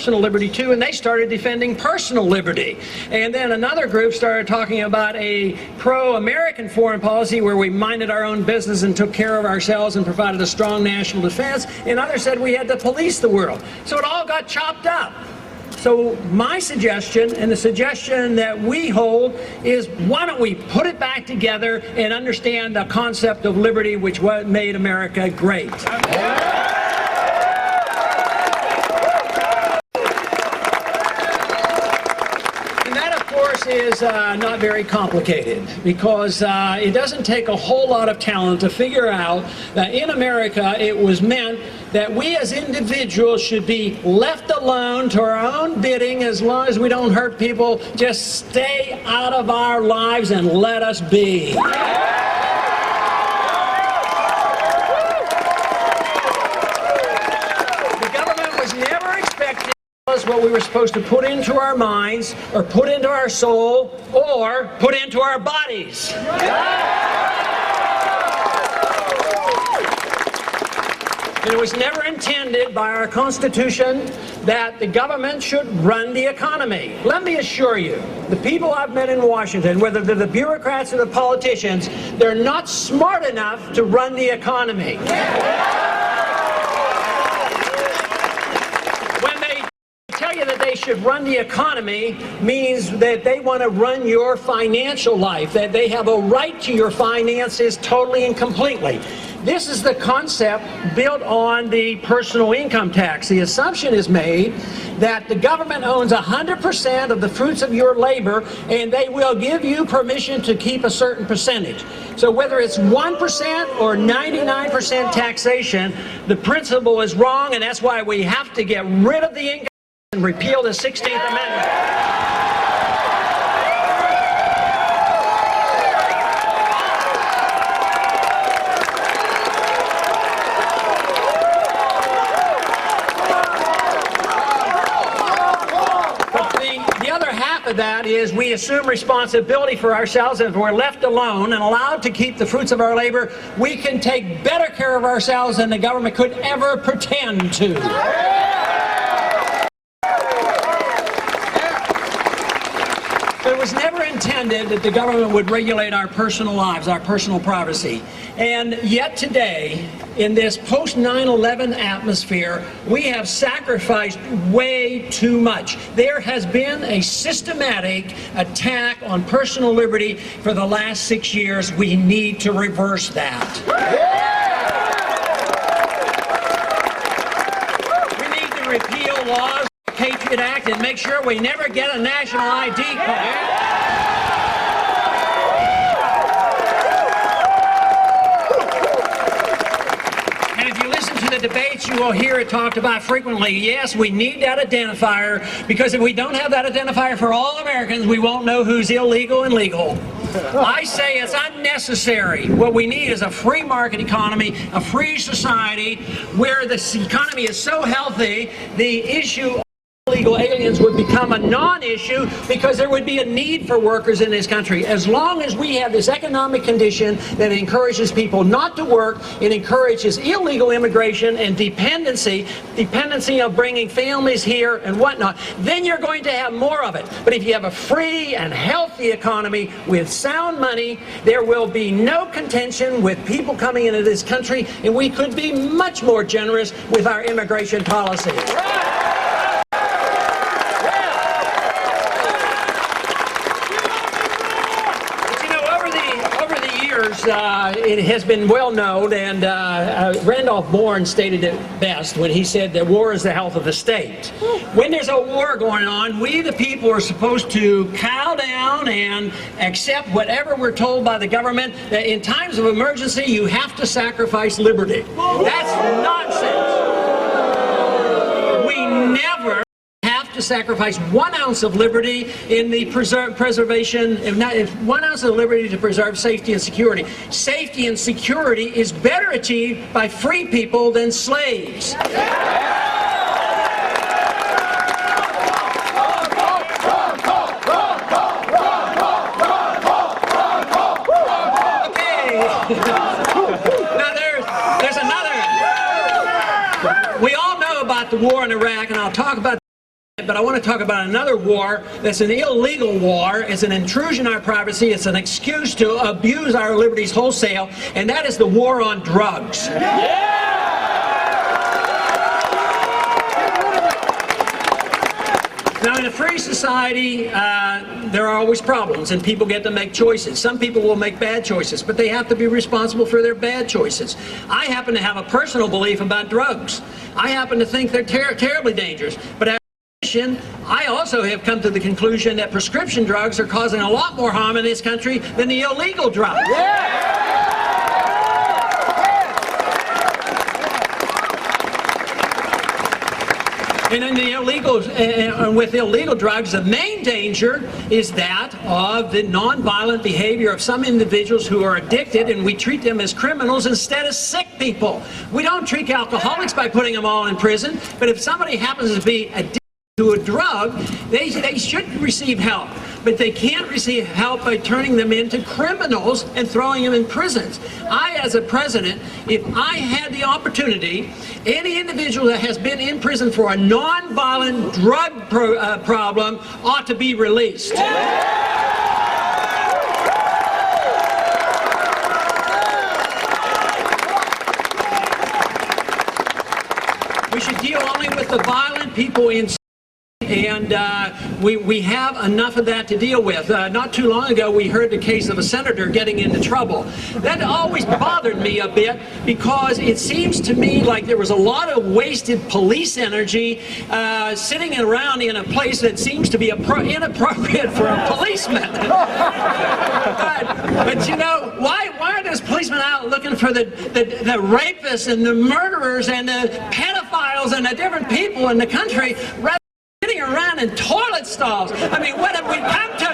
personal liberty too, and they started defending personal liberty. And then another group started talking about a pro-American foreign policy where we minded our own business and took care of ourselves and provided a strong national defense, and others said we had to police the world. So it all got chopped up. So my suggestion, and the suggestion that we hold, is why don't we put it back together and understand the concept of liberty, which what made America great. Is not very complicated, because it doesn't take a whole lot of talent to figure out that in America it was meant that we as individuals should be left alone to our own bidding as long as we don't hurt people. Just stay out of our lives and let us be. The government was never expected what we were supposed to put into our minds, or put into our soul, or put into our bodies. And it was never intended by our Constitution that the government should run the economy. Let me assure you, the people I've met in Washington, whether they're the bureaucrats or the politicians, they're not smart enough to run the economy. That they should run the economy means that they want to run your financial life, that they have a right to your finances totally and completely. This is the concept built on the personal income tax. The assumption is made that the government owns 100% of the fruits of your labor, and they will give you permission to keep a certain percentage. So whether it's 1% or 99% taxation, the principle is wrong, and that's why we have to get rid of the income and repeal the 16th Amendment. But the other half of that is we assume responsibility for ourselves, and if we're left alone and allowed to keep the fruits of our labor, we can take better care of ourselves than the government could ever pretend to. It was never intended that the government would regulate our personal lives, our personal privacy. And yet today, in this post-9/11 atmosphere, we have sacrificed way too much. There has been a systematic attack on personal liberty for the last 6 years. We need to reverse that. We need to repeal laws, Patriot Act, and make sure we never get a national ID card. And if you listen to the debates, you will hear it talked about frequently. Yes, we need that identifier, because if we don't have that identifier for all Americans, we won't know who's illegal and legal. I say it's unnecessary. What we need is a free market economy, a free society where the economy is so healthy, the issue illegal aliens would become a non-issue, because there would be a need for workers in this country. As long as we have this economic condition that encourages people not to work, it encourages illegal immigration and dependency of bringing families here and whatnot, then you're going to have more of it. But if you have a free and healthy economy with sound money, there will be no contention with people coming into this country, and we could be much more generous with our immigration policy. It has been well known, and Randolph Bourne stated it best when he said that war is the health of the state. When there's a war going on, we the people are supposed to cow down and accept whatever we're told by the government, that in times of emergency you have to sacrifice liberty. That's nonsense. We never to sacrifice 1 ounce of liberty in the preservation, if 1 ounce of liberty to preserve safety and security. Safety and security is better achieved by free people than slaves. Now there's another. We all know about the war in Iraq, and I'll talk about But I want to talk about another war that's an illegal war. It's an intrusion on our privacy. It's an excuse to abuse our liberties wholesale, and that is the war on drugs. Now, in a free society, there are always problems, and people get to make choices. Some people will make bad choices, but they have to be responsible for their bad choices. I happen to have a personal belief about drugs. I happen to think they're terribly dangerous. But I also have come to the conclusion that prescription drugs are causing a lot more harm in this country than the illegal drugs. And in the with illegal drugs, the main danger is that of the nonviolent behavior of some individuals who are addicted, and we treat them as criminals instead of sick people. We don't treat alcoholics by putting them all in prison, but if somebody happens to be addicted to a drug, they should receive help, but they can't receive help by turning them into criminals and throwing them in prisons. I, as a president, if I had the opportunity, any individual that has been in prison for a non-violent drug problem ought to be released. We should deal only with the violent people in. And we have enough of that to deal with. Not too long ago, we heard the case of a senator getting into trouble. That always bothered me a bit because it seems to me like there was a lot of wasted police energy sitting around in a place that seems to be inappropriate for a policeman. But you know, why are those policemen out looking for the rapists and the murderers and the pedophiles and the different people in the country rather sitting around in toilet stalls? I mean, what have we come to?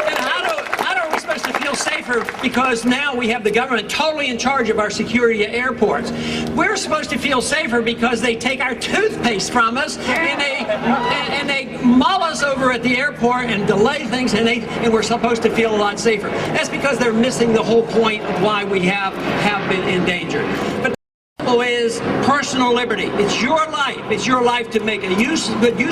And how are we supposed to feel safer because now we have the government totally in charge of our security at airports? We're supposed to feel safer because they take our toothpaste from us and they mull us over at the airport and delay things, and we're supposed to feel a lot safer. That's because they're missing the whole point of why we have been endangered. But is personal liberty. It's your life. It's your life to make good use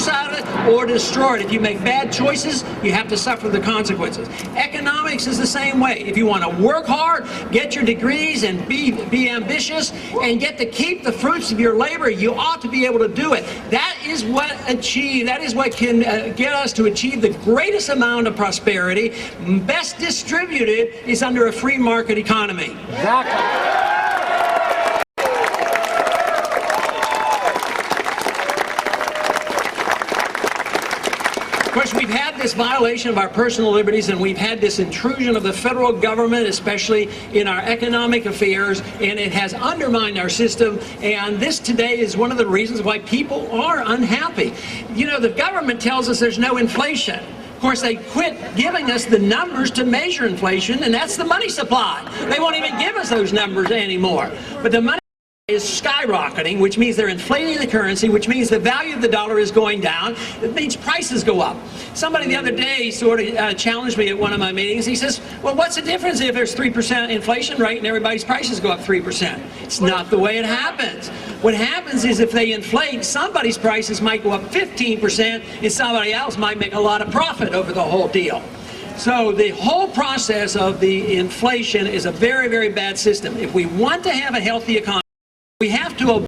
out of it or destroy it. If you make bad choices, you have to suffer the consequences. Economics is the same way. If you want to work hard, get your degrees, and be ambitious, and get to keep the fruits of your labor, you ought to be able to do it. That is what can get us to achieve the greatest amount of prosperity. Best distributed is under a free market economy. Exactly. Of course, we've had this violation of our personal liberties, and we've had this intrusion of the federal government, especially in our economic affairs, and it has undermined our system. And this today is one of the reasons why people are unhappy. You know, the government tells us there's no inflation. Of course, they quit giving us the numbers to measure inflation, and that's the money supply. They won't even give us those numbers anymore. But the money is skyrocketing, which means they're inflating the currency, which means the value of the dollar is going down. It means prices go up. Somebody the other day sort of challenged me at one of my meetings. He says, well, what's the difference if there's 3% inflation rate and everybody's prices go up 3%? It's not the way it happens. What happens is if they inflate, somebody's prices might go up 15% and somebody else might make a lot of profit over the whole deal. So the whole process of the inflation is a very, very bad system. If we want to have a healthy economy, we have to obey